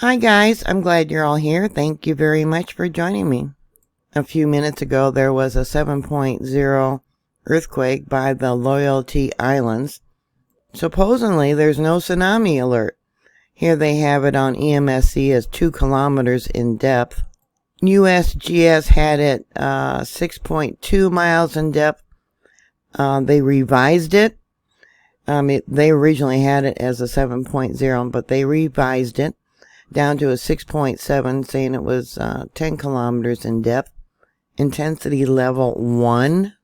Hi guys, I'm glad you're all here. Thank you very much for joining me. A few minutes ago there was a 7.0 earthquake by the Loyalty Islands. Supposedly there's no tsunami alert. Here they have it on EMSC as 2 kilometers in depth. USGS had it 6.2 miles in depth. They revised it. They originally had it as a 7.0, but they revised it down to a 6.7, saying it was 10 kilometers in depth. Intensity level 1.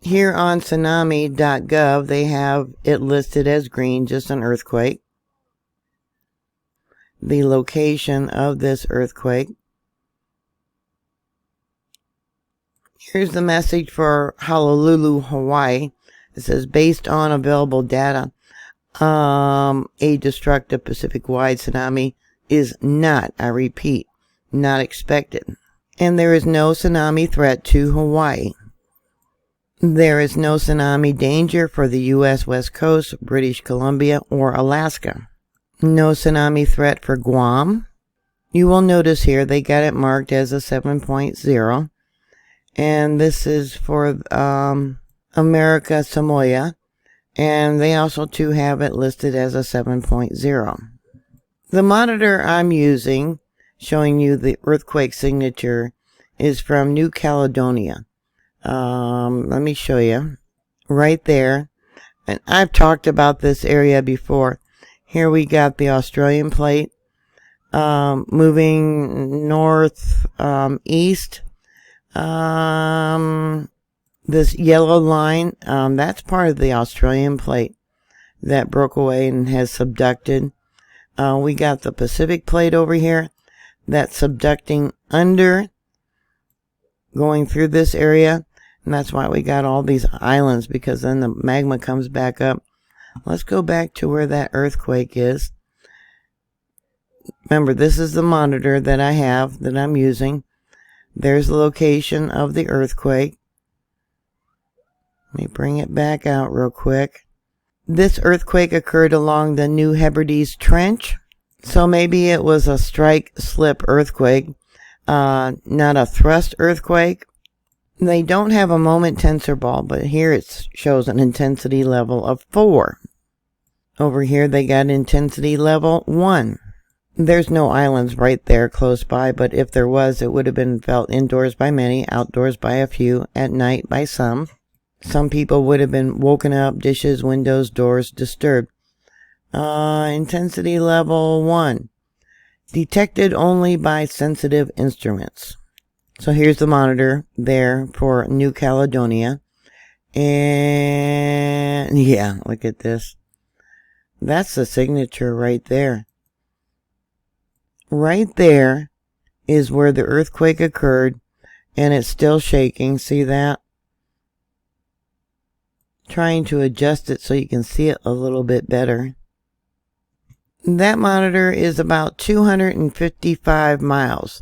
Here on tsunami.gov, they have it listed as green, just an earthquake. The location of this earthquake. Here's the message for Honolulu, Hawaii. It says, based on available data, a destructive Pacific-wide tsunami is not, I repeat, not expected. And there is no tsunami threat to Hawaii. There is no tsunami danger for the U.S. West Coast, British Columbia, or Alaska. No tsunami threat for Guam. You will notice here they got it marked as a 7.0. And this is for America Samoa. And they also too have it listed as a 7.0. The monitor I'm using, showing you the earthquake signature, is from New Caledonia. Let me show you. Right there. And I've talked about this area before. Here we got the Australian plate moving north east. This yellow line, that's part of the Australian plate that broke away and has subducted. We got the Pacific plate over here that's subducting under, going through this area. And that's why we got all these islands, because then the magma comes back up. Let's go back to where that earthquake is. Remember, this is the monitor that I have, that I'm using. There's the location of the earthquake. Let me bring it back out real quick. This earthquake occurred along the New Hebrides Trench. So maybe it was a strike-slip earthquake, not a thrust earthquake. They don't have a moment tensor ball, but here it shows an intensity level of 4. Over here they got intensity level 1. There's no islands right there close by, but if there was, it would have been felt indoors by many, outdoors by a few, at night by some. Some people would have been woken up, dishes, windows, doors disturbed. Intensity level 1. Detected only by sensitive instruments. So here's the monitor there for New Caledonia. And yeah, look at this. That's the signature right there. Right there is where the earthquake occurred, and it's still shaking. See that? Trying to adjust it so you can see it a little bit better. That monitor is about 255 miles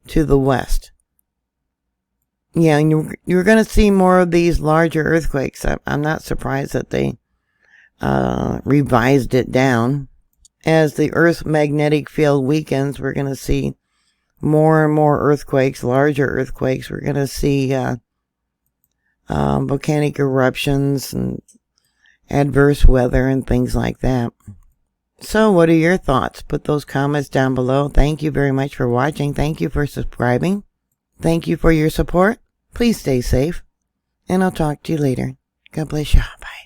to the west. Yeah, and you're going to see more of these larger earthquakes. I'm not surprised that they revised it down. As the Earth's magnetic field weakens, we're going to see more and more earthquakes, larger earthquakes. We're going to see volcanic eruptions and adverse weather and things like that. So what are your thoughts? Put those comments down below. Thank you very much for watching. Thank you for subscribing. Thank you for your support. Please stay safe, and I'll talk to you later. God bless you. Bye.